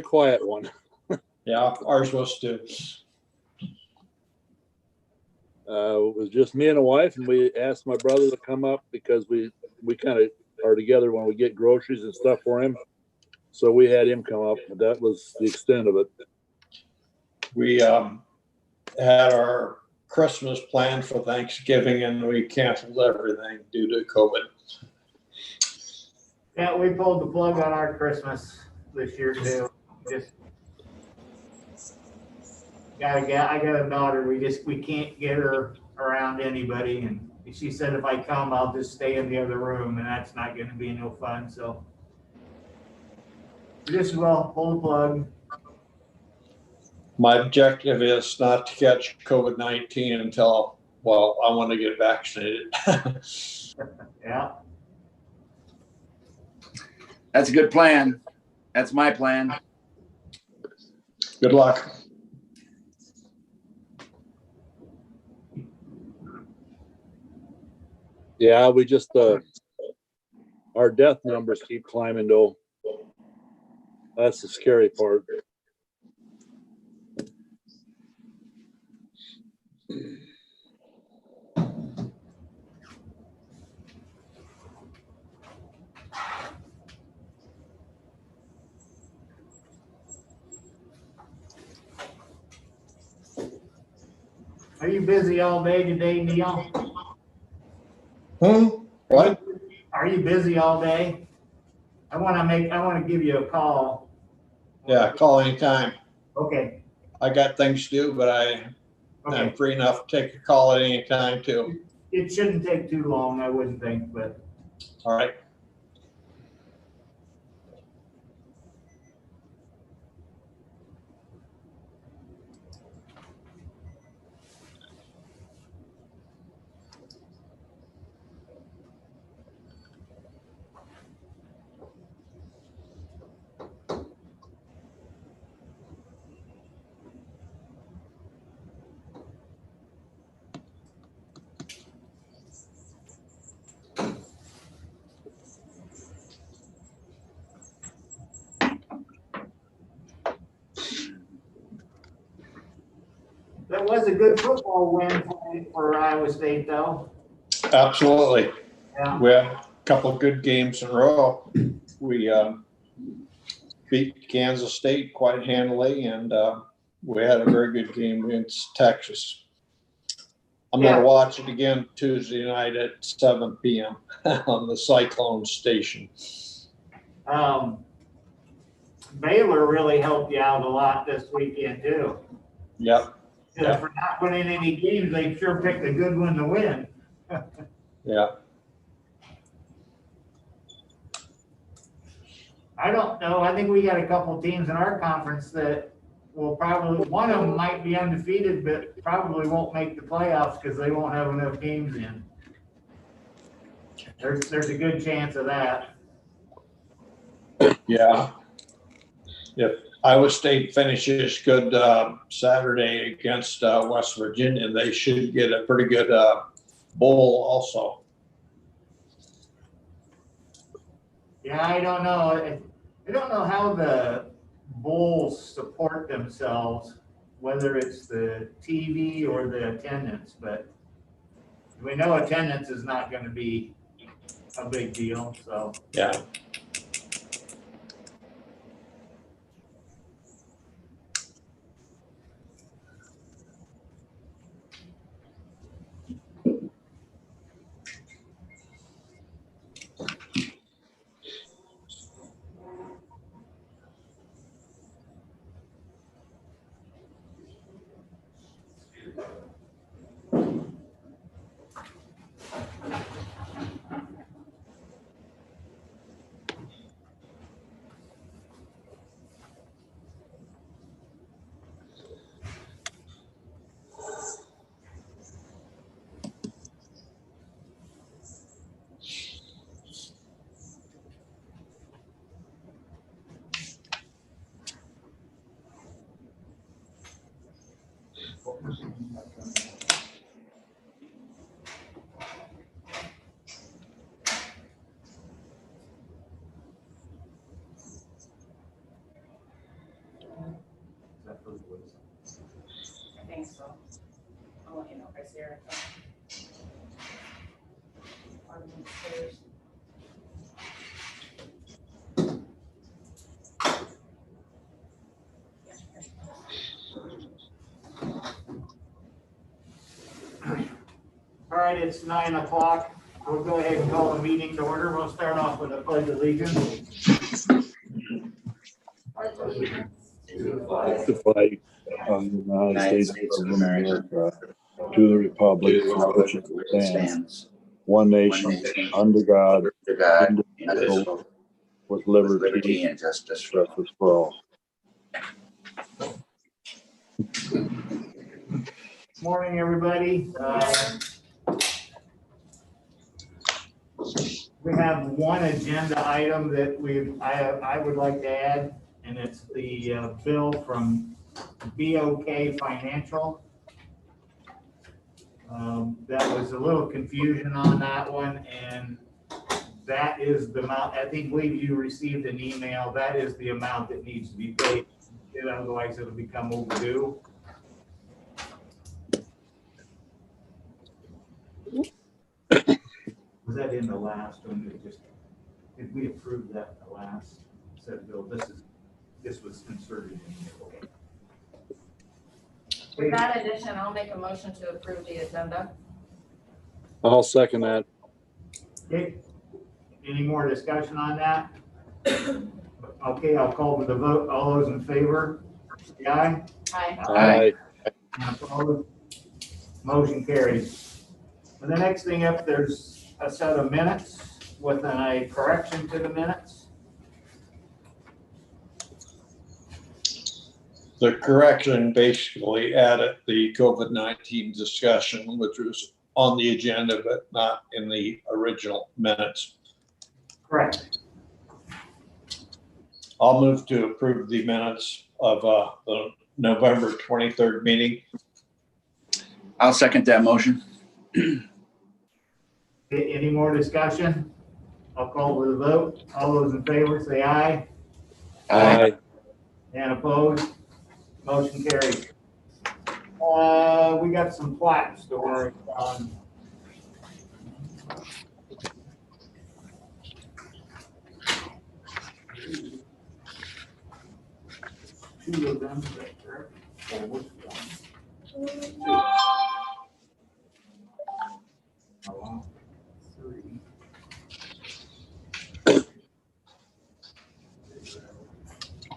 quiet one. Yeah, ours was too. It was just me and a wife, and we asked my brother to come up because we kind of are together when we get groceries and stuff for him. So we had him come up, but that was the extent of it. We had our Christmas planned for Thanksgiving, and we canceled everything due to COVID. Yeah, we pulled the plug on our Christmas this year too. Just I got a daughter. We can't get her around anybody, and she said if I come, I'll just stay in the other room, and that's not going to be no fun. So just well pull the plug. My objective is not to catch COVID-19 until, well, I want to get vaccinated. Yeah. That's a good plan. That's my plan. Good luck. Yeah, we just our death numbers keep climbing though. That's the scary part. Are you busy all day today, Neil? What? Are you busy all day? I want to give you a call. Yeah, call anytime. Okay. I got things to do, but I'm Okay. free enough to take a call at any time too. It shouldn't take too long, I wouldn't think, but All right. that was a good football win for Iowa State, though. Absolutely. Yeah. We had a couple of good games in a row. We beat Kansas State quite handily, and we had a very good game against Texas. I'm going to watch it again Tuesday night at 7 p.m. on the Cyclone station. Baylor really helped you out a lot this weekend, too. Yep. Yeah. For not winning any games, they sure picked a good one to win. Yeah. I don't know. I think we got a couple teams in our conference that will probably, one of them might be undefeated, but probably won't make the playoffs because they won't have enough games in. There's a good chance of that. Yeah. If Iowa State finishes good Saturday against West Virginia, they should get a pretty good bowl also. Yeah, I don't know. I don't know how the Bulls support themselves, whether it's the TV or the attendance, but we know attendance is not going to be a big deal. So Yeah. Erica. All right, it's 9 o'clock. We'll go ahead and call the meeting to order. We'll start off with a pledge of allegiance. The flag of the United States of America, to the republic for which it stands, one nation, under God, indivisible, with liberty and justice for all. Morning, everybody. We have one agenda item that I would like to add, and it's the bill from BOK Financial. That was a little confusion on that one, and that is the amount, I believe you received an email, that is the amount that needs to be paid, otherwise it'll become overdue. Was that in the last one? Did we approve that in the last set of bill? This was inserted in here. Okay. With that addition, I'll make a motion to approve the agenda. I'll second that. Okay. Any more discussion on that? Okay, I'll call for the vote. All those in favor, say aye. Aye. Aye. And opposed? Motion carries. And the next thing up, there's a set of minutes with a correction to the minutes. The correction basically added the COVID-19 discussion, which was on the agenda, but not in the original minutes. Correct. I'll move to approve the minutes of the November 23rd meeting. I'll second that motion. Any more discussion? I'll call for the vote. All those in favor, say aye. Aye. And opposed? Motion carries. We got some plats to work on. Two of them right there. Or which one? Oh, three.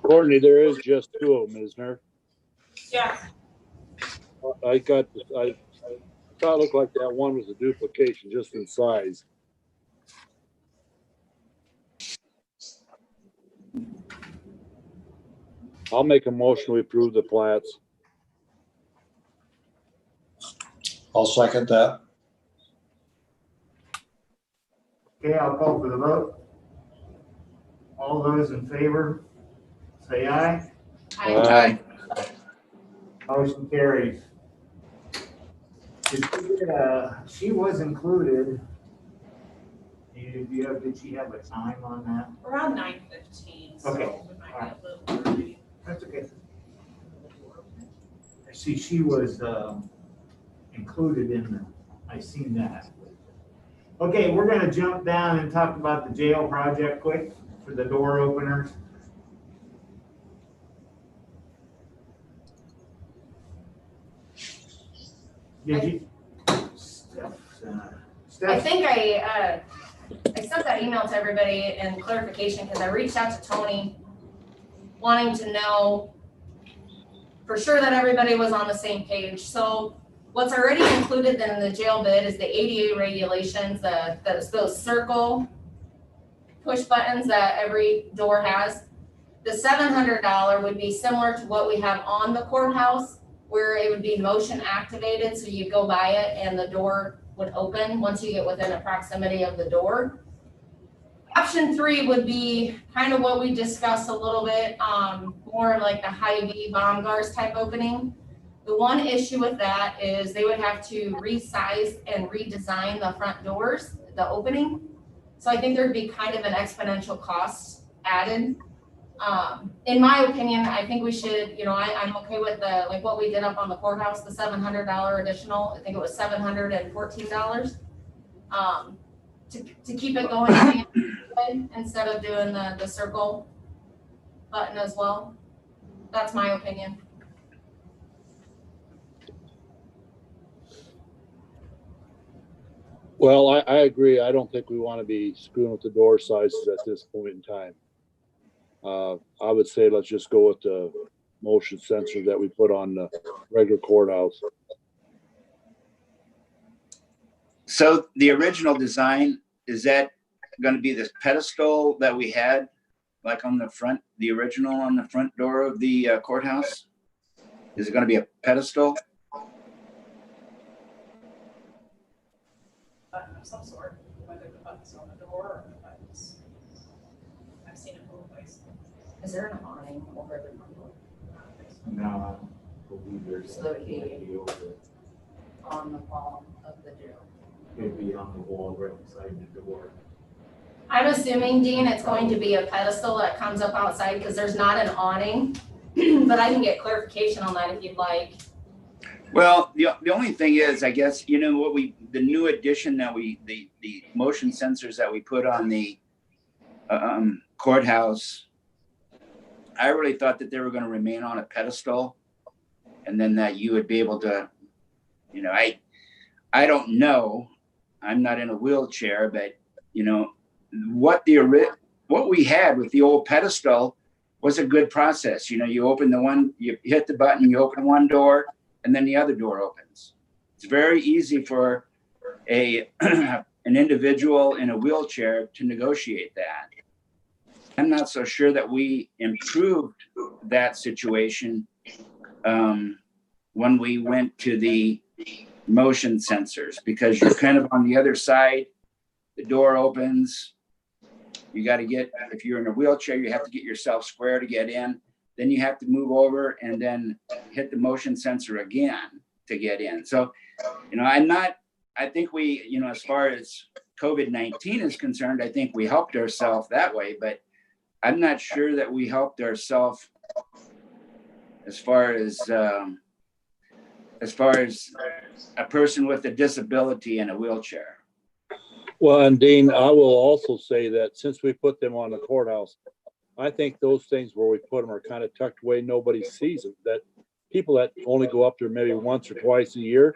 Courtney, there is just two of them, isn't there? Yeah. I thought it looked like that one was a duplication, just in size. I'll make a motion to approve the plats. I'll second that. Okay, I'll call for the vote. All those in favor, say aye. Aye. Motion carries. She was included. Did she have a time on that? Around 9:15. So Okay. we might be a little early. That's okay. I see she was included in the, I seen that. Okay, we're gonna jump down and talk about the jail project quick for the door openers. Did you? I think I sent that email to everybody in clarification because I reached out to Tony wanting to know for sure that everybody was on the same page. So what's already included in the jail bid is the ADA regulations, those circle push buttons that every door has. The $700 would be similar to what we have on the courthouse, where it would be motion activated. So you go by it and the door would open once you get within a proximity of the door. Option 3 would be kind of what we discussed a little bit, more like the Hy-Vee bomb guards type opening. The one issue with that is they would have to resize and redesign the front doors, the opening. So I think there'd be kind of an exponential cost added In my opinion, I think we should, I'm okay with the, like what we did up on the courthouse, the $700 additional, I think it was $714. To keep it going instead of doing the circle button as well. That's my opinion. Well, I agree. I don't think we want to be screwing with the door sizes at this point in time. I would say let's just go with the motion sensor that we put on the regular courthouse. So the original design, is that going to be this pedestal that we had, like on the front, the original on the front door of the courthouse? Is it going to be a pedestal? Button of some sort, whether the button's on the door or the button's, I've seen it both ways. Is there an awning over the front door? No, I don't believe there's. So that would be on the wall of the jail. It'd be on the wall right beside the door. I'm assuming, Dean, it's going to be a pedestal that comes up outside because there's not an awning, but I can get clarification on that if you'd like. Well, the only thing is, I guess, the new addition that the motion sensors that we put on the courthouse, I really thought that they were going to remain on a pedestal, and then that you would be able to, I don't know, I'm not in a wheelchair, but what we had with the old pedestal was a good process. You open the one, you hit the button, you open one door, and then the other door opens. It's very easy for an individual in a wheelchair to negotiate that. I'm not so sure that we improved that situation when we went to the motion sensors, because you're kind of on the other side, the door opens, you got to if you're in a wheelchair, you have to get yourself square to get in. Then you have to move over and then hit the motion sensor again to get in. So, I think we, as far as COVID-19 is concerned, I think we helped ourselves that way, but I'm not sure that we helped ourselves as far as a person with a disability in a wheelchair. Well, and Dean, I will also say that since we put them on the courthouse, I think those things where we put them are kind of tucked away. Nobody sees them. That people that only go up there maybe once or twice a year,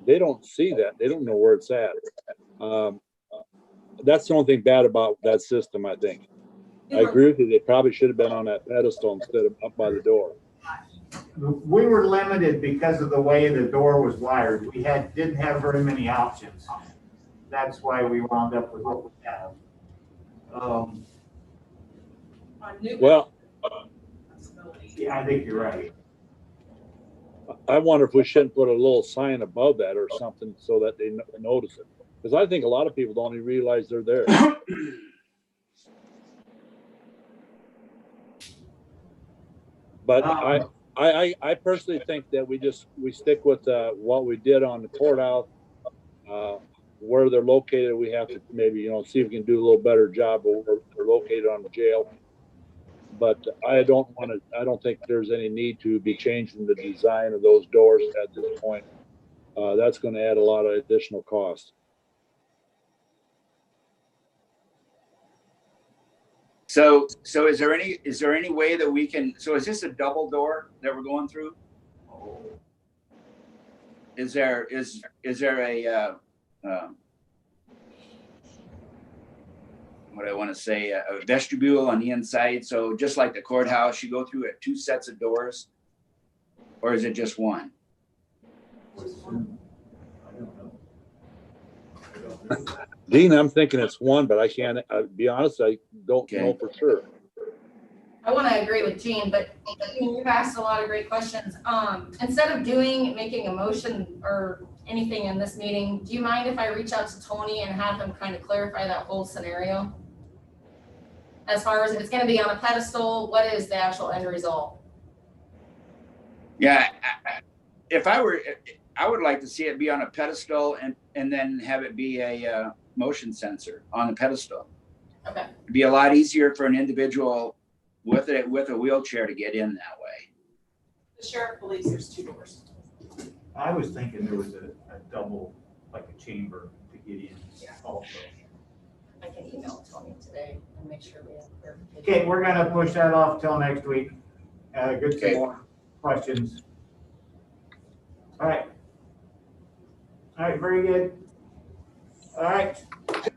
they don't see that. They don't know where it's at. That's the only thing bad about that system, I think. I agree with you. They probably should have been on that pedestal instead of up by the door. We were limited because of the way the door was wired. We didn't have very many options. That's why we wound up with what we have. Well, Yeah, I think you're right. I wonder if we shouldn't put a little sign above that or something so that they notice it. Because I think a lot of people don't even realize they're there. But I personally think that we stick with what we did on the courthouse. Where they're located, we have to maybe, see if we can do a little better job where they're located on the jail. But I don't think there's any need to be changing the design of those doors at this point. That's going to add a lot of additional cost. So is there any way that we can, so is this a double door that we're going through? Is there a, what I want to say, a vestibule on the inside? So just like the courthouse, you go through two sets of doors, or is it just one? Dean, I'm thinking it's one, but I can't, I'll be honest, I don't know for sure. I want to agree with Gene, but you've asked a lot of great questions. Instead of making a motion or anything in this meeting, do you mind if I reach out to Tony and have him kind of clarify that whole scenario? As far as if it's going to be on a pedestal, what is the actual end result? Yeah, I would like to see it be on a pedestal and then have it be a motion sensor on the pedestal. Okay. It'd be a lot easier for an individual with a wheelchair to get in that way. The sheriff believes there's 2 doors. I was thinking there was a double, like a chamber to get in Yeah. also. I can email Tony today and make sure we have clarification. Okay, we're gonna push that off till next week. Get some Okay. more questions. All right. All right, very good. All right,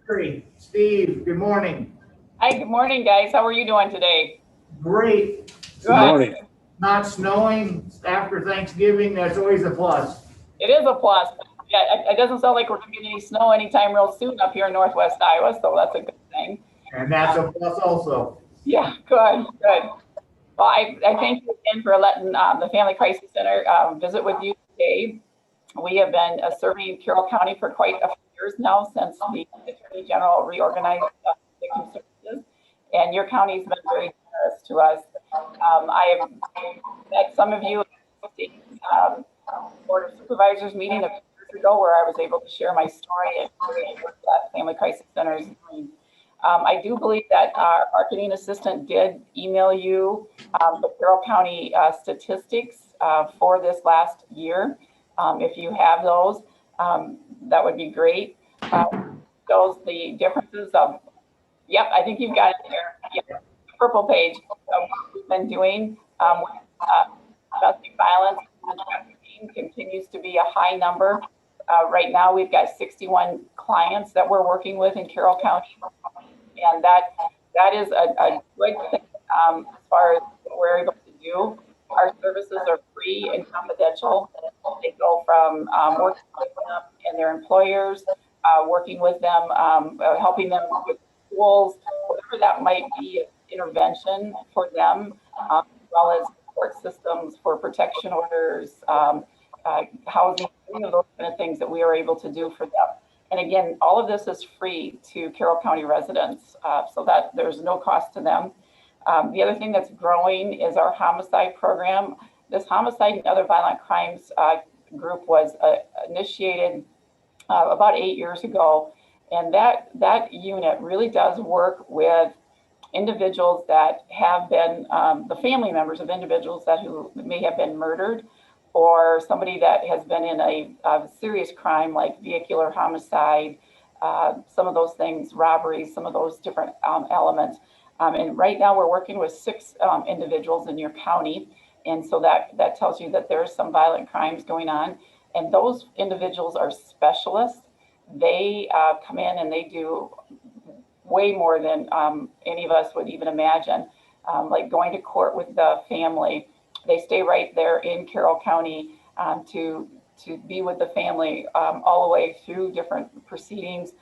Terry, Steve, good morning. Hi, good morning, guys. How are you doing today? Great. Good morning. Not snowing after Thanksgiving, that's always a plus. It is a plus. Yeah, it doesn't sound like we're gonna get any snow anytime real soon up here in Northwest Iowa, so that's a good thing. And that's a plus also. Yeah, good. Well, I thank you again for letting the Family Crisis Center visit with you today. We have been serving Carroll County for quite a few years now since the Attorney General reorganized victim services, and your county's been very generous to us. I have met some of you at the Board of Supervisors meeting a few years ago where I was able to share my story and what that Family Crisis Center is doing. I do believe that our marketing assistant did email you the Carroll County statistics for this last year. If you have those, that would be great. Shows the differences of, yep, I think you've got it there. Yep, the purple page of what we've been doing with domestic violence and trafficking continues to be a high number. Right now, we've got 61 clients that we're working with in Carroll County, and that is a good thing as far as what we're able to do. Our services are free and confidential. They go from working with them and their employers, working with them, helping them with tools, whatever that might be, intervention for them, as well as support systems for protection orders, housing, any of those kind of things that we are able to do for them. And again, all of this is free to Carroll County residents, so that there's no cost to them. The other thing that's growing is our homicide program. This homicide and other violent crimes group was initiated about 8 years ago. And that unit really does work with individuals that have been, the family members of individuals who may have been murdered, or somebody that has been in a serious crime like vehicular homicide, some of those things, robberies, some of those different elements. And right now we're working with 6 individuals in your county. And so that tells you that there's some violent crimes going on. And those individuals are specialists. They come in and they do way more than any of us would even imagine, like going to court with the family. They stay right there in Carroll County to be with the family all the way through different proceedings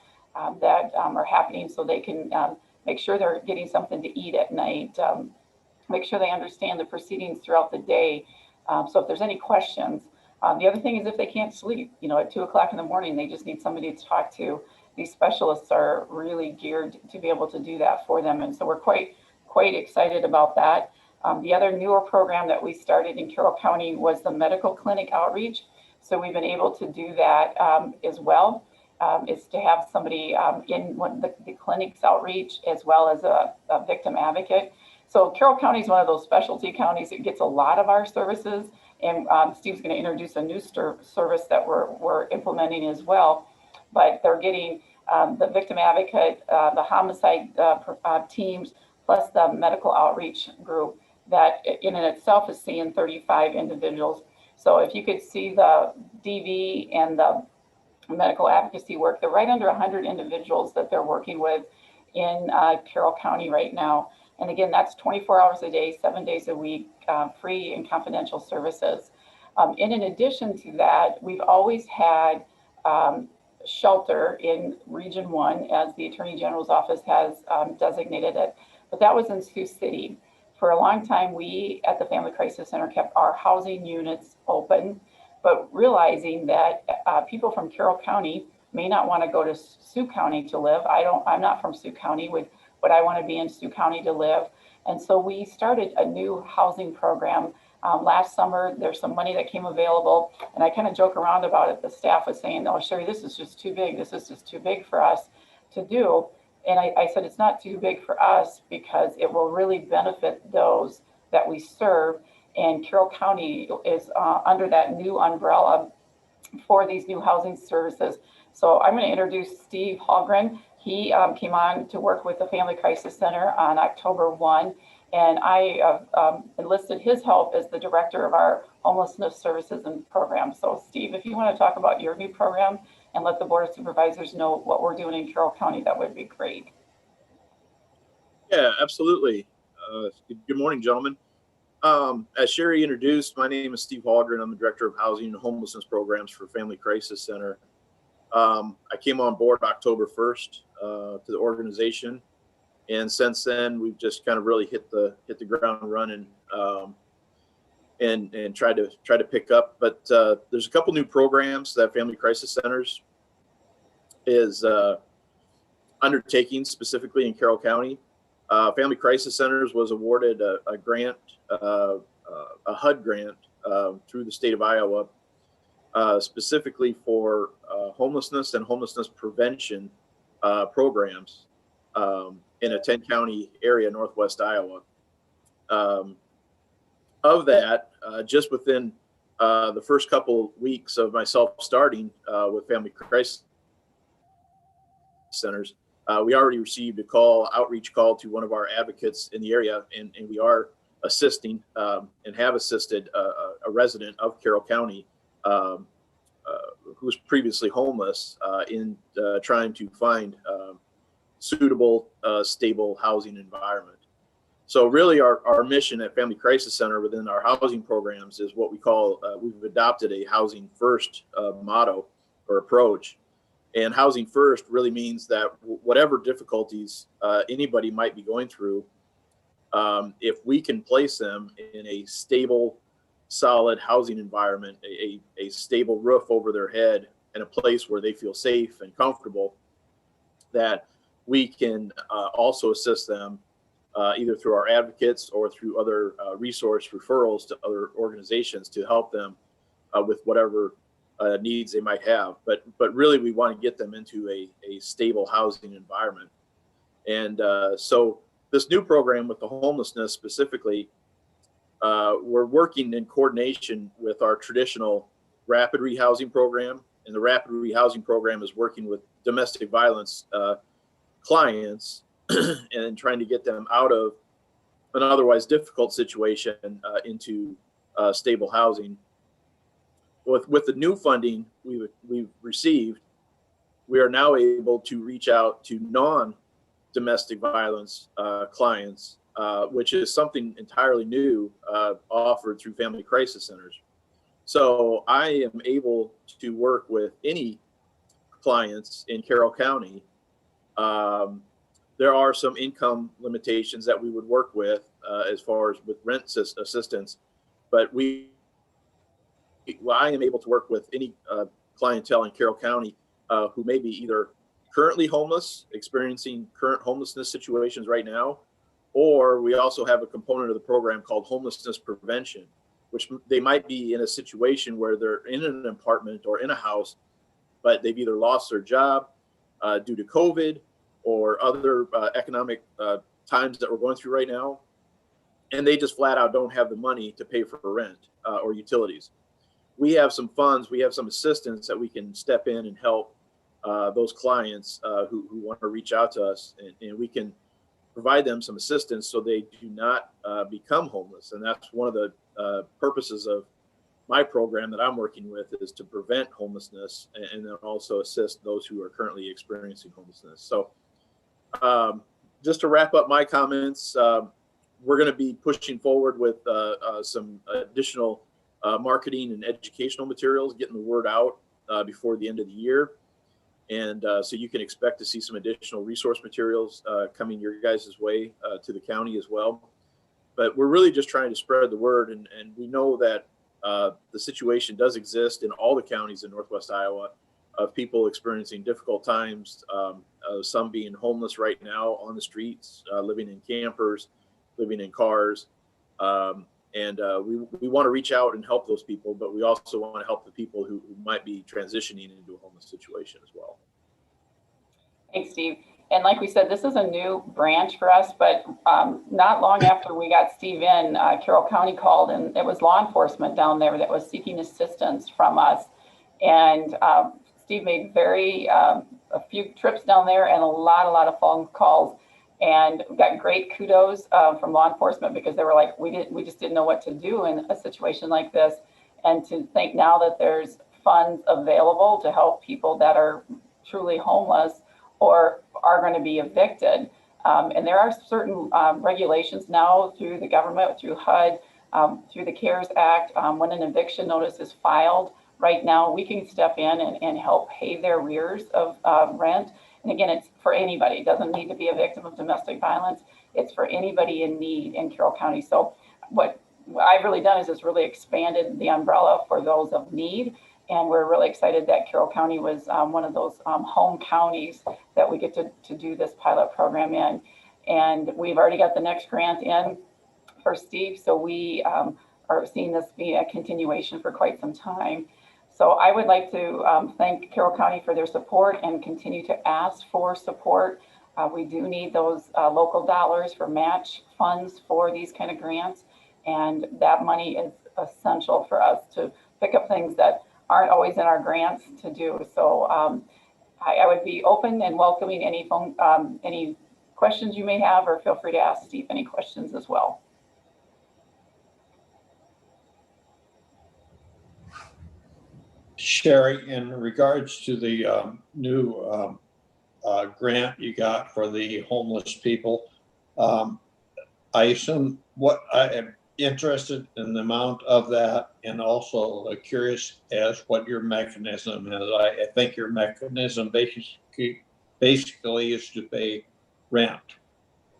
that are happening, so they can make sure they're getting something to eat at night, make sure they understand the proceedings throughout the day. So if there's any questions, the other thing is if they can't sleep, at 2 o'clock in the morning, they just need somebody to talk to. These specialists are really geared to be able to do that for them. And so we're quite excited about that. The other newer program that we started in Carroll County was the medical clinic outreach. So we've been able to do that as well, is to have somebody in the clinic's outreach as well as a victim advocate. So Carroll County is one of those specialty counties that gets a lot of our services. And Steve's going to introduce a new service that we're implementing as well. But they're getting the victim advocate, the homicide teams, plus the medical outreach group that in and itself is seeing 35 individuals. So if you could see the DV and the medical advocacy work, they're right under 100 individuals that they're working with in Carroll County right now. And again, that's 24 hours a day, 7 days a week, free and confidential services. In addition to that, we've always had shelter in Region 1, as the Attorney General's office has designated it, but that was in Sioux City. For a long time, we at the Family Crisis Center kept our housing units open, but realizing that people from Carroll County may not want to go to Sioux County to live. I'm not from Sioux County, but I want to be in Sioux County to live. And so we started a new housing program last summer. There's some money that came available, and I kind of joke around about it. The staff was saying, "Oh, Sherry, this is just too big. This is just too big for us to do." And I said, it's not too big for us because it will really benefit those that we serve. And Carroll County is under that new umbrella for these new housing services. So I'm going to introduce Steve Hallgren. He came on to work with the Family Crisis Center on October 1, and I enlisted his help as the director of our homelessness services and programs. So Steve, if you want to talk about your new program and let the Board of Supervisors know what we're doing in Carroll County, that would be great. Yeah, absolutely. Good morning, gentlemen. As Sherry introduced, my name is Steve Hallgren. I'm the Director of Housing and Homelessness Programs for Family Crisis Center. I came on board October 1st to the organization, and since then we've just kind of really hit the ground running and try to pick up. But there's a couple new programs that Family Crisis Centers is undertaking specifically in Carroll County. Family Crisis Centers was awarded a grant, a HUD grant through the state of Iowa, specifically for homelessness and homelessness prevention programs in a 10-county area, Northwest Iowa. Of that, just within the first couple weeks of myself starting with Family Crisis Centers, we already received a outreach call to one of our advocates in the area, and we are assisting and have assisted a resident of Carroll County who was previously homeless in trying to find suitable, stable housing environment. So really our mission at Family Crisis Center within our housing programs is what we call, we've adopted a housing first motto or approach. And housing first really means that whatever difficulties anybody might be going through, if we can place them in a stable, solid housing environment, a stable roof over their head, and a place where they feel safe and comfortable, that we can also assist them either through our advocates or through other resource referrals to other organizations to help them with whatever needs they might have. But really we want to get them into a stable housing environment. And so this new program with the homelessness specifically, we're working in coordination with our traditional rapid rehousing program. And the rapid rehousing program is working with domestic violence clients and trying to get them out of an otherwise difficult situation into stable housing. With the new funding we've received, we are now able to reach out to non-domestic violence clients, which is something entirely new offered through Family Crisis Centers. So I am able to work with any clients in Carroll County. There are some income limitations that we would work with as far as with rent assistance, but I am able to work with any clientele in Carroll County who may be either currently homeless, experiencing current homelessness situations right now, or we also have a component of the program called homelessness prevention, which they might be in a situation where they're in an apartment or in a house, but they've either lost their job due to COVID or other economic times that we're going through right now, and they just flat out don't have the money to pay for rent or utilities. We have some funds, we have some assistance that we can step in and help those clients who want to reach out to us, and we can provide them some assistance so they do not become homeless. And that's one of the purposes of my program that I'm working with, is to prevent homelessness and then also assist those who are currently experiencing homelessness. So just to wrap up my comments, we're going to be pushing forward with some additional marketing and educational materials, getting the word out before the end of the year. And so you can expect to see some additional resource materials coming your guys' way to the county as well. But we're really just trying to spread the word. And we know that the situation does exist in all the counties in Northwest Iowa of people experiencing difficult times, some being homeless right now on the streets, living in campers, living in cars. And we want to reach out and help those people, but we also want to help the people who might be transitioning into a homeless situation as well. Thanks, Steve. And like we said, this is a new branch for us, but not long after we got Steve in, Carroll County called, and it was law enforcement down there that was seeking assistance from us. And Steve made a few trips down there and a lot of phone calls, and got great kudos from law enforcement, because they were like, we just didn't know what to do in a situation like this. And to think now that there's funds available to help people that are truly homeless or are going to be evicted. And there are certain regulations now through the government, through HUD, through the CARES Act. When an eviction notice is filed, right now we can step in and help pay their arrears of rent. And again, it's for anybody. It doesn't need to be a victim of domestic violence. It's for anybody in need in Carroll County. So what I've really done is just really expanded the umbrella for those of need. And we're really excited that Carroll County was one of those home counties that we get to do this pilot program in. And we've already got the next grant in for Steve. So we are seeing this be a continuation for quite some time. So I would like to thank Carroll County for their support and continue to ask for support. We do need those local dollars for match funds for these kind of grants. And that money is essential for us to pick up things that aren't always in our grants to do. So I would be open and welcoming any questions you may have, or feel free to ask Steve any questions as well. Sherry, in regards to the new grant you got for the homeless people, I assume I am interested in the amount of that, and also curious as what your mechanism is. I think your mechanism basically is to pay rent.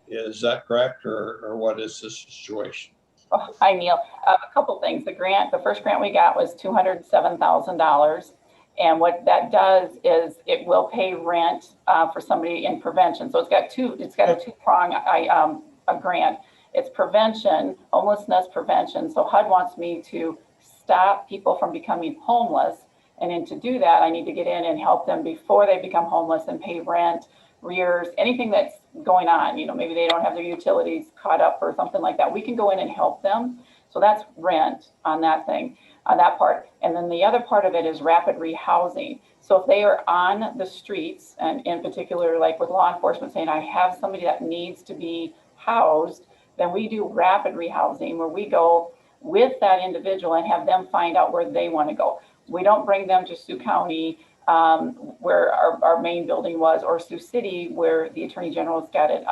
Is that correct, or what is the situation? Oh, hi, Neil. A couple things. The first grant we got was $207,000. And what that does is it will pay rent for somebody in prevention. So it's got a two-prong grant. It's prevention, homelessness prevention. So HUD wants me to stop people from becoming homeless. And then to do that, I need to get in and help them before they become homeless and pay rent, arrears, anything that's going on. Maybe they don't have their utilities caught up or something like that. We can go in and help them. So that's rent on that thing, on that part. And then the other part of it is rapid rehousing. So if they are on the streets, and in particular, like with law enforcement saying, I have somebody that needs to be housed, then we do rapid rehousing, where we go with that individual and have them find out where they want to go. We don't bring them to Sioux County, where our main building was, or Sioux City, where the Attorney General's got it,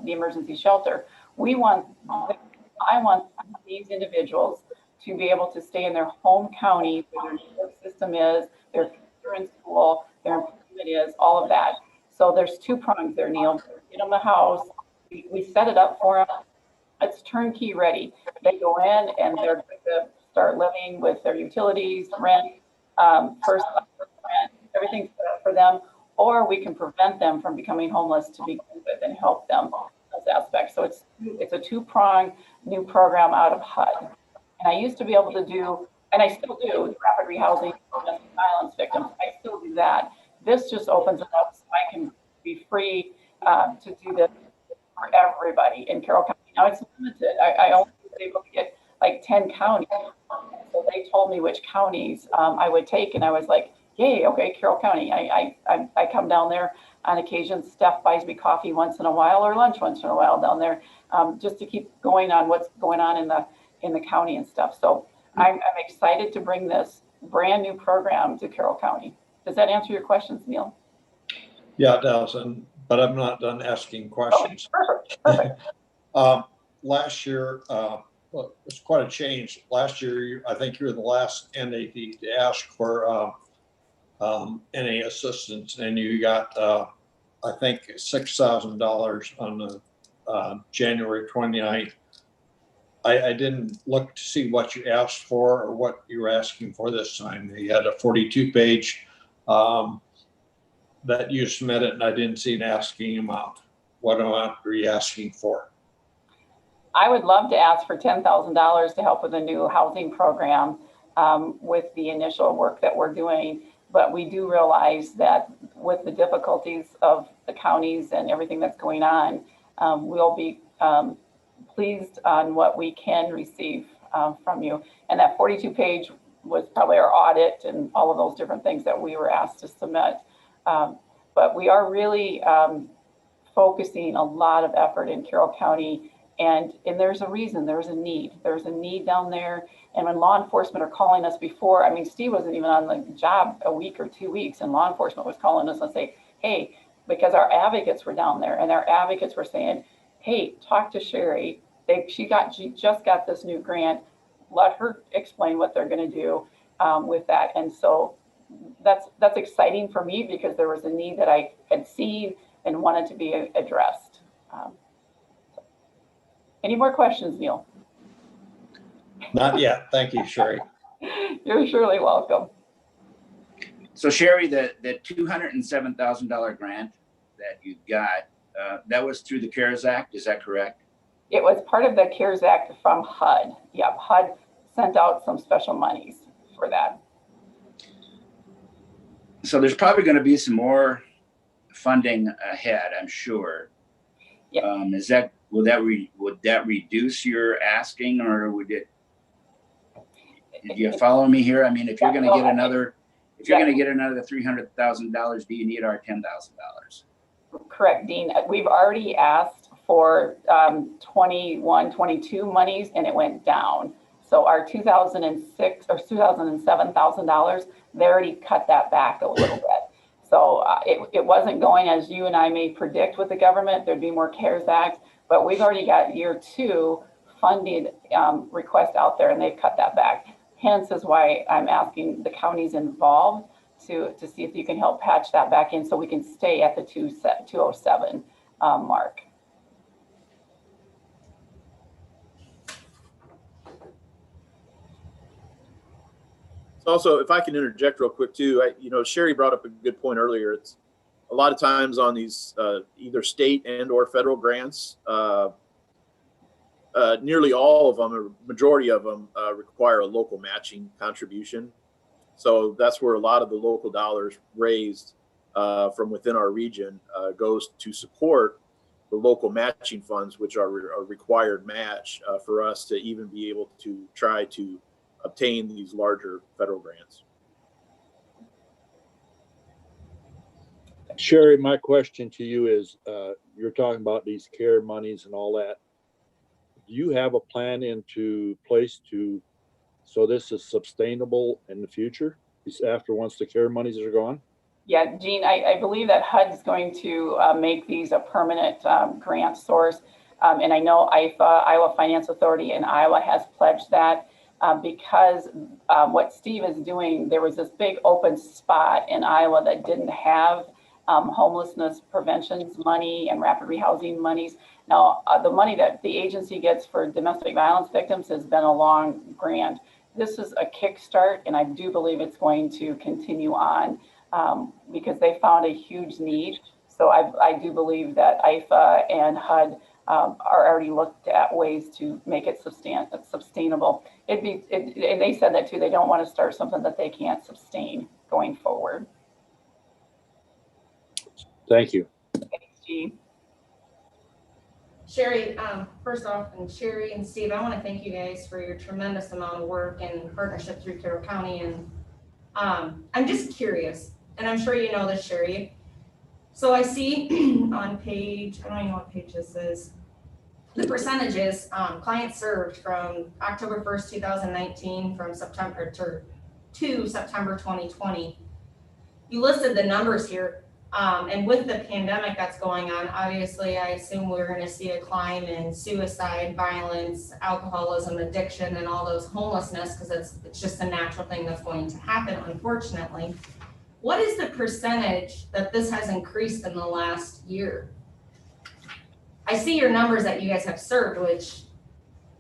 the emergency shelter. I want these individuals to be able to stay in their home county, where their support system is, their kids are in school, their employment is, all of that. So there's two prongs there, Neil. Get them a house. We set it up for them. It's turnkey ready. They go in and they're going to start living with their utilities, rent, first rent, everything set up for them. Or we can prevent them from becoming homeless to begin with and help them in those aspects. So it's a two-pronged new program out of HUD. And I used to be able to do, and I still do, rapid rehousing for domestic violence victims. I still do that. This just opens it up so I can be free to do this for everybody in Carroll County. Now it's limited. I only was able to get like 10 counties. So they told me which counties I would take, and I was like, yay, okay, Carroll County. I come down there on occasion. Steph buys me coffee once in a while, or lunch once in a while down there, just to keep going on what's going on in the county and stuff. So I'm excited to bring this brand new program to Carroll County. Does that answer your questions, Neil? Yeah, it does, but I'm not done asking questions. Okay, perfect. Last year, well, it's quite a change. Last year, I think you were the last entity to ask for any assistance, and you got, I think, $6,000 on the January 29th. I didn't look to see what you asked for or what you were asking for this time. You had a 42-page that you submitted, and I didn't see an asking amount. What amount are you asking for? I would love to ask for $10,000 to help with a new housing program with the initial work that we're doing. But we do realize that with the difficulties of the counties and everything that's going on, we'll be pleased on what we can receive from you. And that 42-page was probably our audit and all of those different things that we were asked to submit. But we are really focusing a lot of effort in Carroll County, and there's a reason, there's a need down there. And when law enforcement are calling us before, I mean, Steve wasn't even on the job a week or 2 weeks, and law enforcement was calling us and say, hey, because our advocates were down there, and our advocates were saying, hey, talk to Sherry. She just got this new grant. Let her explain what they're going to do with that. And so that's exciting for me, because there was a need that I had seen and wanted to be addressed. Any more questions, Neil? Not yet. Thank you, Sherry. You're surely welcome. So Sherry, the $207,000 grant that you got, that was through the CARES Act, is that correct? It was part of the CARES Act from HUD. Yep, HUD sent out some special monies for that. So there's probably going to be some more funding ahead, I'm sure. Yeah. Would that reduce your asking, or would it? Do you follow me here? I mean, if you're going to get another, going to get another $300,000, do you need our $10,000? Correct, Dean. We've already asked for 21, 22 monies, and it went down. So our 2006 or $207,000, they already cut that back a little bit. So it wasn't going as you and I may predict with the government. There'd be more CARES Act, but we've already got year 2 funded request out there, and they've cut that back. Hence is why I'm asking the counties involved to see if you can help patch that back in so we can stay at the 207 mark. Also, if I can interject real quick too, Sherry brought up a good point earlier. It's a lot of times on these either state and or federal grants, nearly all of them, or majority of them, require a local matching contribution. So that's where a lot of the local dollars raised from within our region goes to support the local matching funds, which are a required match for us to even be able to try to obtain these larger federal grants. Sherry, my question to you is, you're talking about these CARE monies and all that. Do you have a plan into place so this is sustainable in the future once the CARE monies are gone? Yeah, Gene, I believe that HUD is going to make these a permanent grant source. And I know Iowa Finance Authority in Iowa has pledged that because what Steve is doing, there was this big open spot in Iowa that didn't have homelessness prevention money and rapid rehousing monies. Now, the money that the agency gets for domestic violence victims has been a long grant. This is a kickstart, and I do believe it's going to continue on because they found a huge need. So I do believe that IFA and HUD are already looked at ways to make it sustainable. And they said that too. They don't want to start something that they can't sustain going forward. Thank you. Thanks, G. Sherry, first off, and Sherry and Steve, I want to thank you guys for your tremendous amount of work and partnership through Carroll County. And I'm just curious, and I'm sure you know this, Sherry. So I see on page, I don't even know what page this is, the percentages, clients served from October 1st, 2019 from September to September 2020. You listed the numbers here. And with the pandemic that's going on, obviously, I assume we're going to see a climb in suicide, violence, alcoholism, addiction, and all those homelessness, because it's just a natural thing that's going to happen, unfortunately. What is the percentage that this has increased in the last year? I see your numbers that you guys have served, which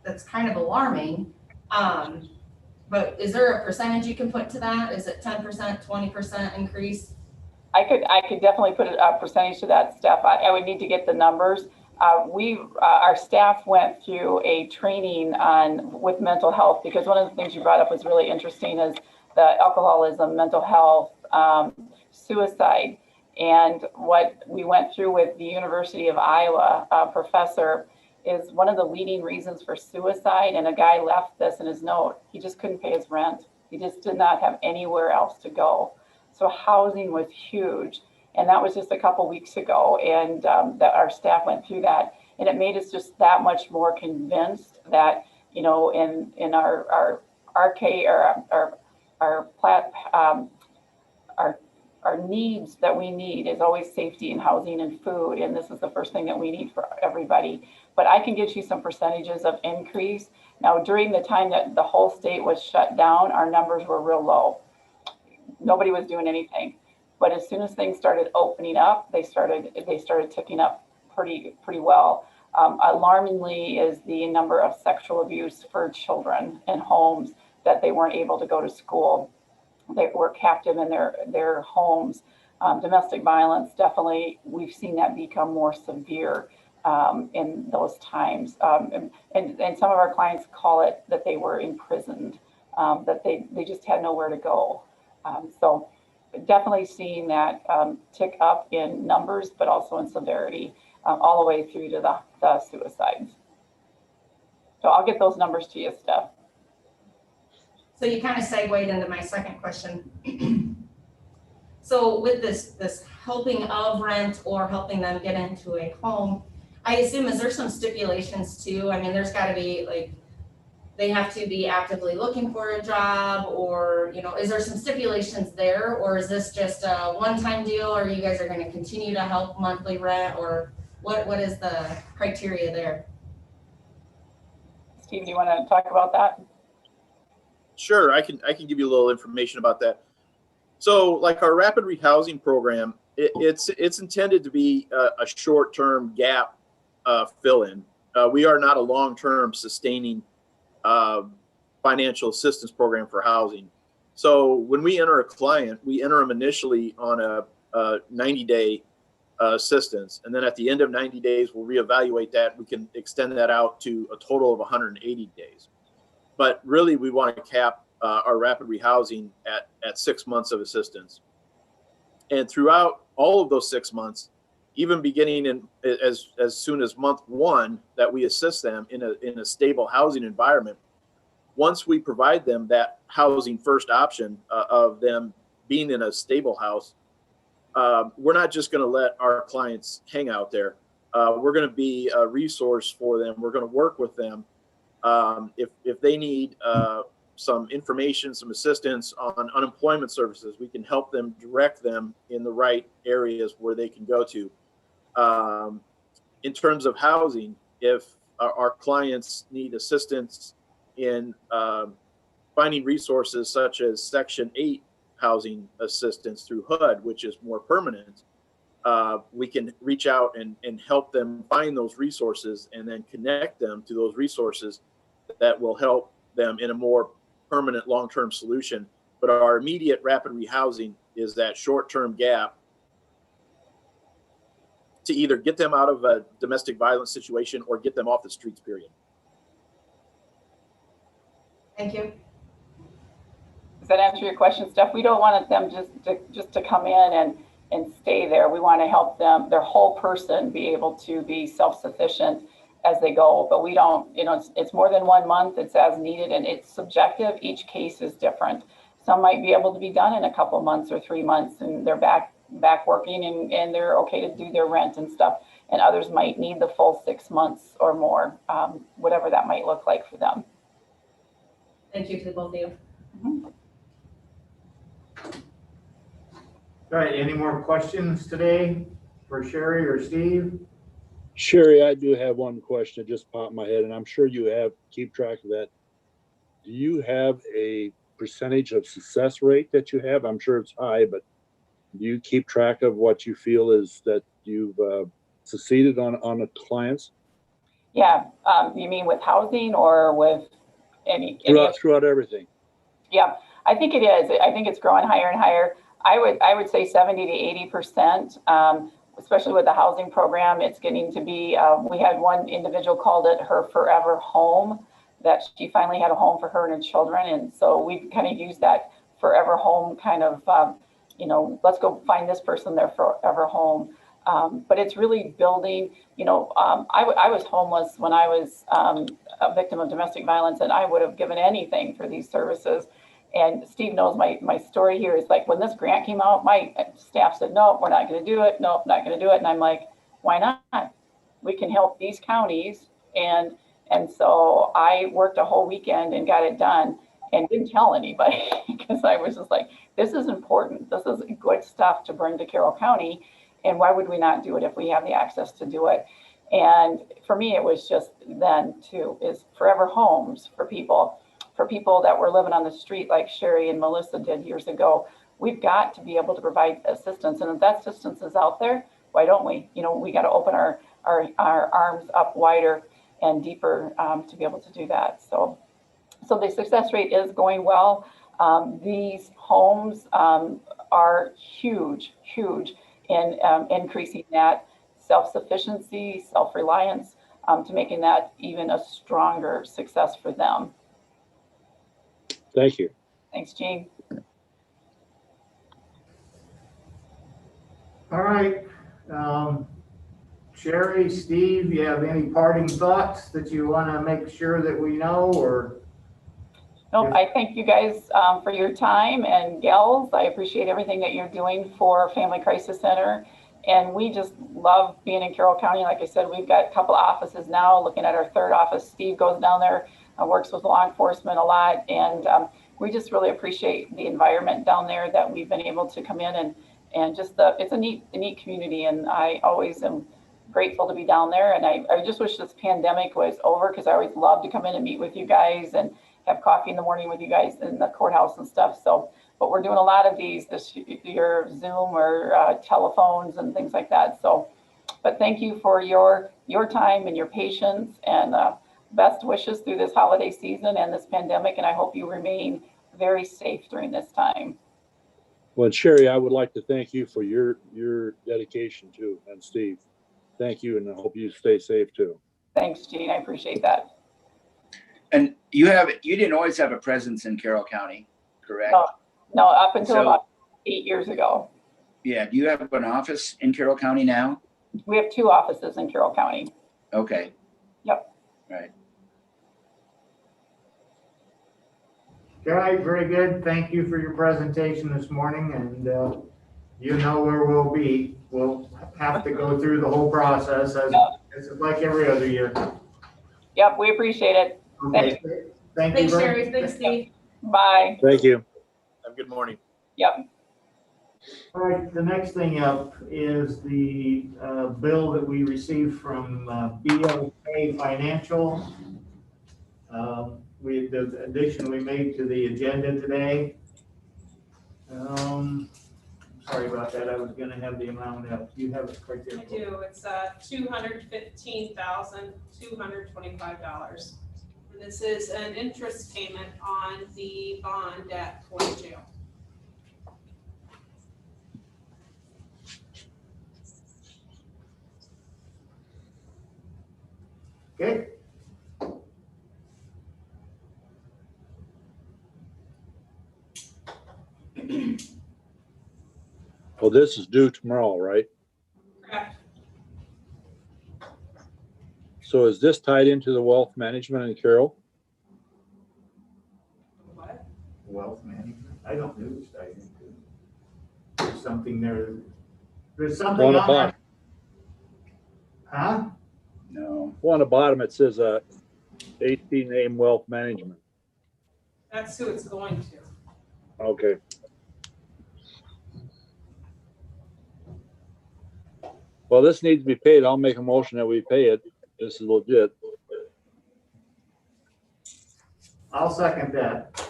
that's kind of alarming. But is there a percentage you can put to that? Is it 10%, 20% increase? I could definitely put a percentage to that, Steph. I would need to get the numbers. Our staff went through a training with mental health, because one of the things you brought up was really interesting is the alcoholism, mental health, suicide. And what we went through with the University of Iowa professor is one of the leading reasons for suicide. And a guy left this in his note. He just couldn't pay his rent. He just did not have anywhere else to go. So housing was huge. And that was just a couple weeks ago. And that our staff went through that. And it made us just that much more convinced that, you know, in our needs that we need is always safety and housing and food. And this is the first thing that we need for everybody. But I can get you some percentages of increase. Now, during the time that the whole state was shut down, our numbers were real low. Nobody was doing anything. But as soon as things started opening up, they started ticking up pretty well. Alarmingly is the number of sexual abuse for children in homes that they weren't able to go to school. They were captive in their homes. Domestic violence, definitely, we've seen that become more severe in those times. And some of our clients call it that they were imprisoned, that they just had nowhere to go. So definitely seeing that tick up in numbers, but also in severity, all the way through to the suicides. So I'll get those numbers to you, Steph. So you kind of segued into my second question. So with this helping of rent or helping them get into a home, I assume, is there some stipulations too? I mean, there's got to be like, they have to be actively looking for a job, or, you know, is there some stipulations there, or is this just a one-time deal, or you guys are going to continue to help monthly rent, or what is the criteria there? Steve, do you want to talk about that? Sure, I can give you a little information about that. So, like our rapid rehousing program, it's intended to be a short-term gap fill-in. We are not a long-term sustaining financial assistance program for housing. So when we enter a client, we enter them initially on a 90-day assistance, and then at the end of 90 days, we'll reevaluate that. We can extend that out to a total of 180 days. But really, we want to cap our rapid rehousing at 6 months of assistance. And throughout all of those 6 months, even beginning in as soon as month 1, that we assist them in a stable housing environment. Once we provide them that housing first option of them being in a stable house, we're not just going to let our clients hang out there. We're going to be a resource for them. We're going to work with them. If they need some information, some assistance on unemployment services, we can help them, direct them in the right areas where they can go to. In terms of housing, if our clients need assistance in finding resources such as Section 8 housing assistance through HUD, which is more permanent, we can reach out and help them find those resources and then connect them to those resources that will help them in a more permanent long-term solution. But our immediate rapid rehousing is that short-term gap to either get them out of a domestic violence situation or get them off the streets, period. Thank you. Does that answer your question, Steph? We don't want them just to come in and stay there. We want to help them, their whole person, be able to be self-sufficient as they go. But we don't, you know, it's more than 1 month. It's as needed, and it's subjective. Each case is different. Some might be able to be done in a couple of months or 3 months, and they're back working and they're okay to do their rent and stuff. And others might need the full 6 months or more, whatever that might look like for them. Thank you to both of you. Mm-hmm. All right, any more questions today for Sherry or Steve? Sherry, I do have one question that just popped in my head, and I'm sure you keep track of that. Do you have a percentage of success rate that you have? I'm sure it's high, but do you keep track of what you feel is that you've succeeded on the clients? Yeah, you mean with housing or with any throughout everything? Yeah, I think it is. I think it's growing higher and higher. I would say 70 to 80%. especially with the housing program. It's getting to be, we had one individual called it her forever home, that she finally had a home for her and her children. And so we've kind of used that forever home kind of, let's go find this person their forever home. But it's really building, I was homeless when I was a victim of domestic violence, and I would have given anything for these services. And Steve knows my story here is like, when this grant came out, my staff said, no, we're not going to do it. No, not going to do it. And I'm like, why not? We can help these counties. And so I worked a whole weekend and got it done and didn't tell anybody because I was just like, this is important. This is good stuff to bring to Carroll County. And why would we not do it if we have the access to do it? And for me, it was just then too, is forever homes for people that were living on the street like Sherry and Melissa did years ago. We've got to be able to provide assistance. And if that assistance is out there, why don't we? We got to open our arms up wider and deeper to be able to do that. So the success rate is going well. These homes are huge in increasing that self-sufficiency, self-reliance, to making that even a stronger success for them. Thank you. Thanks, Gene. All right. Sherry, Steve, you have any parting thoughts that you want to make sure that we know, or? Nope, I thank you guys for your time, and gals, I appreciate everything that you're doing for Family Crisis Center. And we just love being in Carroll County. Like I said, we've got a couple of offices now, looking at our third office. Steve goes down there, works with law enforcement a lot. And we just really appreciate the environment down there that we've been able to come in and just it's a neat community. And I always am grateful to be down there. And I just wish this pandemic was over, because I always love to come in and meet with you guys and have coffee in the morning with you guys in the courthouse and stuff. So, but we're doing a lot of these this year, Zoom or telephones and things like that. So, but thank you for your time and your patience, and best wishes through this holiday season and this pandemic. And I hope you remain very safe during this time. Well, Sherry, I would like to thank you for your dedication too, and Steve. Thank you, and I hope you stay safe too. Thanks, Gene. I appreciate that. And you didn't always have a presence in Carroll County, correct? No, up until about 8 years ago. Yeah. Do you have an office in Carroll County now? We have 2 offices in Carroll County. Okay. Yep. Right. All right, very good. Thank you for your presentation this morning, and you know where we'll be. We'll have to go through the whole process as like every other year. Yep, we appreciate it. Okay. Thank you. Thanks, Sherry. Thanks, Steve. Bye. Thank you. Have a good morning. Yep. All right, the next thing up is the bill that we received from BOK Financial. The addition we made to the agenda today. Sorry about that. I was going to have the amount up. You have it right there. I do. It's $215,225. And this is an interest payment on the bond at Fort Jail. Okay. Well, this is due tomorrow, right? Correct. So is this tied into the wealth management in Carroll? What? Wealth management. I don't know who's tied into. There's something there. There's something On the on there. bottom. Huh? No. Well, on the bottom it says 18 name wealth management. That's who it's going to. Okay. Well, this needs to be paid. I'll make a motion that we pay it. This is legit. I'll second that.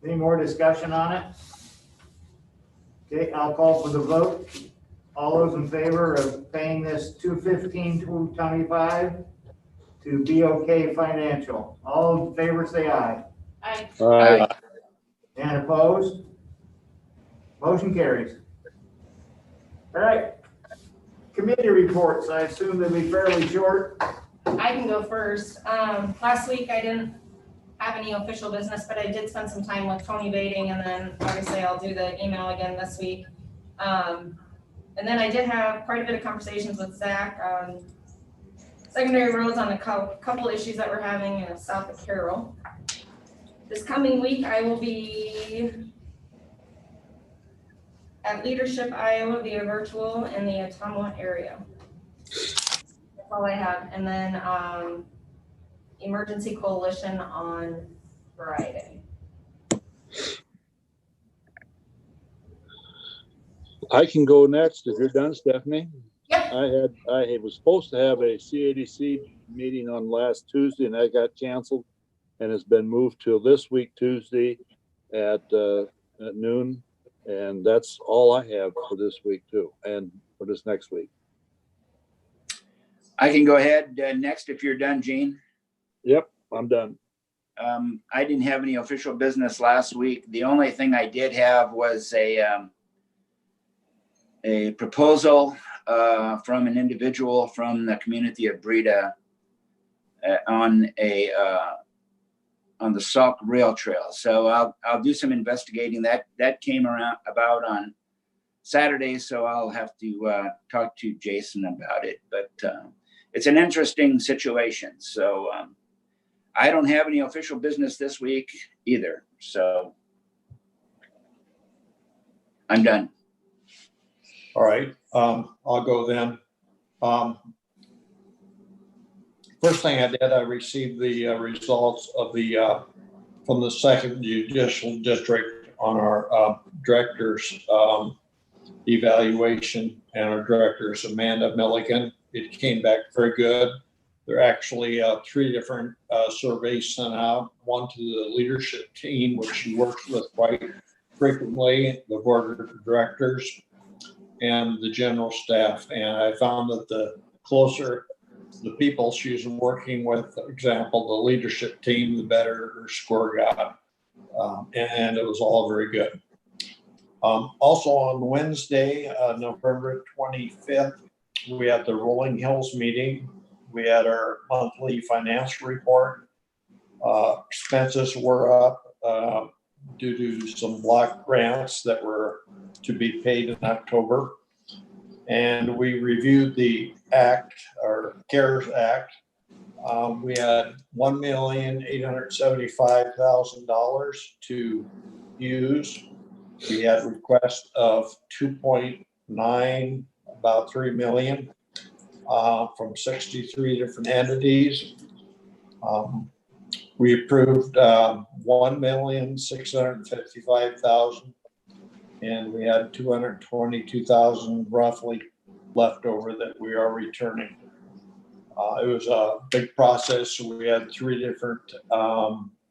Any more discussion on it? Okay, I'll call for the vote. All those in favor of paying this $215,225 to BOK Financial. All in favor, say aye. Aye. Aye. And opposed? Motion carries. All right. Committee reports, I assume they'll be fairly short. I can go first. Last week I didn't have any official business, but I did spend some time with Tony Bading, and then obviously I'll do the email again this week. And then I did have quite a bit of conversations with Zach on secondary roads on a couple issues that we're having south of Carroll. This coming week, I will be at Leadership Iowa via virtual in the Ottumwa area. That's all I have. And then Emergency Coalition on Friday. I can go next if you're done, Stephanie. Yep. I was supposed to have a CADC meeting on last Tuesday and that got canceled, and it's been moved till this week, Tuesday at noon. And that's all I have for this week too, and for this next week. I can go ahead next if you're done, Gene. Yep, I'm done. I didn't have any official business last week. The only thing I did have was a proposal from an individual from the community of Breda on the Sauk Rail Trail. So I'll do some investigating. That came about on Saturday, so I'll have to talk to Jason about it. But it's an interesting situation. So I don't have any official business this week either. So I'm done. All right, I'll go then. First thing I did, I received the results of from the second judicial district on our director's evaluation, and our director is Amanda Milligan. It came back very good. There are actually 3 different surveys sent out, one to the leadership team, which she works with quite frequently, the board of directors, and the general staff. And I found that the closer the people she's working with, for example, the leadership team, the better her score got. And it was all very good. Also on Wednesday, November 25th, we had the Rolling Hills meeting. We had our monthly financial report. Expenses were up due to some block grants that were to be paid in October. And we reviewed the act, or CARES Act. We had $1,875,000 to use. We had requests of 2.9, about 3 million from 63 different entities. We approved 1,655,000. And we had 222,000 roughly left over that we are returning. It was a big process. So we had 3 different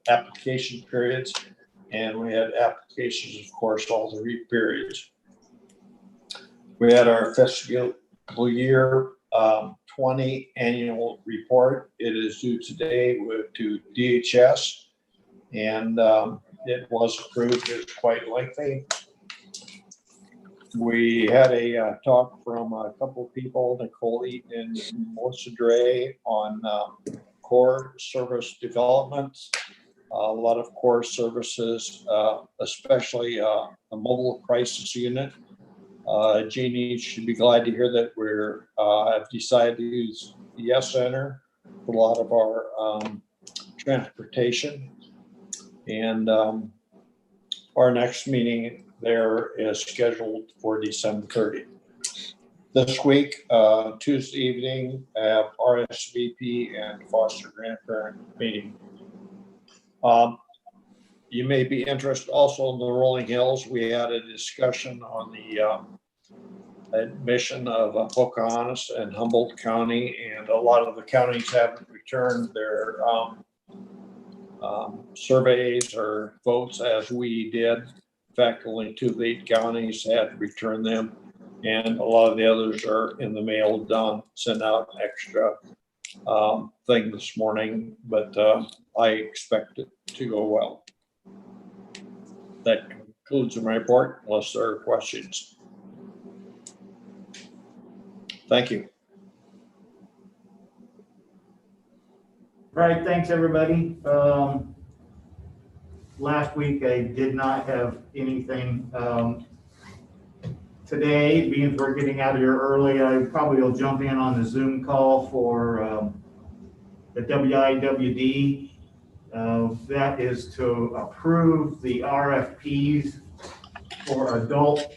application periods, and we had applications, of course, all 3 periods. We had our fiscal year 20 annual report. It is due today to DHS, and it was approved. It's quite lengthy. We had a talk from a couple of people, Nicole Eaton and Melissa Dre, on core service developments. A lot of core services, especially a mobile crisis unit. Jeannie should be glad to hear that we're have decided to use the Yes Center for a lot of our transportation. And our next meeting there is scheduled for December 30th. This week, Tuesday evening, I have RSVP and foster grandparent meeting. You may be interested also in the Rolling Hills. We had a discussion on the admission of Pocahontas and Humboldt County, and a lot of the counties haven't returned their surveys or votes as we did. In fact, only 2 of the 8 counties had returned them, and a lot of the others are in the mail done. Sent out an extra thing this morning, but I expect it to go well. That concludes my report, unless there are questions. Thank you. Right, thanks, everybody. Last week I did not have anything. Today, being we're getting out of here early, I probably will jump in on the Zoom call for the WIWD. That is to approve the RFPs for adult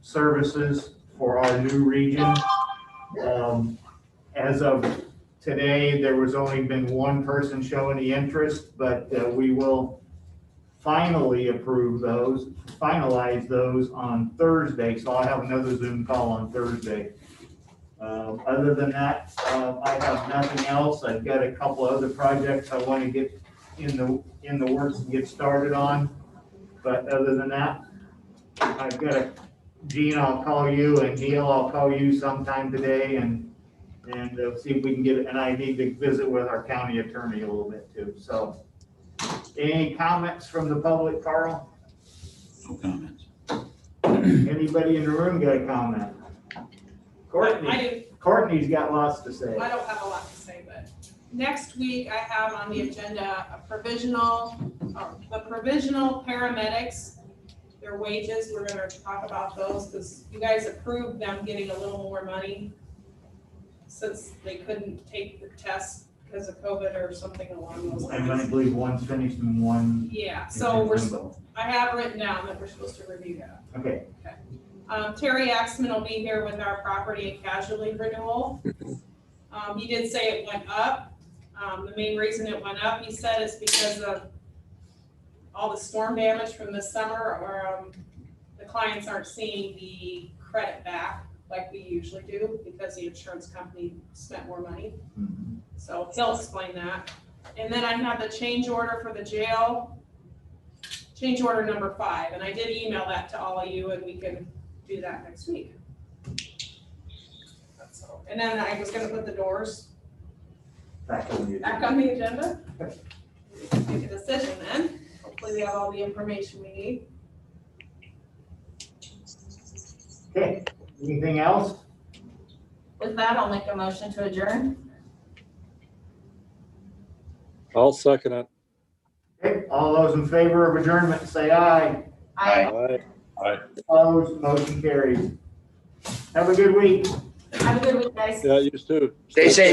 services for our new region. As of today, there was only been one person showing the interest, but we will finalize those on Thursday. So I'll have another Zoom call on Thursday. Other than that, I have nothing else. I've got a couple of other projects I want to get in the works and get started on. But other than that, I've got Gene, I'll call you, and Neil, I'll call you sometime today and see if we can get it. And I need to visit with our county attorney a little bit too. So any comments from the public, Carl? No comments. Anybody in the room got a comment? Courtney's got lots to say. I don't have a lot to say, but next week I have on the agenda the provisional paramedics, their wages. We're gonna talk about those because you guys approved them getting a little more money since they couldn't take the test because of COVID or something along those And I lines. believe one's finished and one. Yeah, so I have written down that we're supposed to review that. Okay. Terry Axman will be here with our property and casualty renewal. He did say it went up. The main reason it went up, he said, is because of all the storm damage from this summer, or the clients aren't seeing the credit back like we usually do because the insurance company spent more money. So he'll explain that. And then I have the change order for the jail, change order number 5. And I did email that to all of you and we can do that next week. That's all. And then I was gonna put the doors Back on the back on the agenda. Make a decision then. Hopefully we have all the information we need. Okay, anything else? With that, I'll make a motion to adjourn. I'll second it. Okay, all those in favor of adjournment, say aye. Aye. Aye. Opposed, motion carries. Have a good week. Have a good week, guys. Yeah, you too. Stay safe.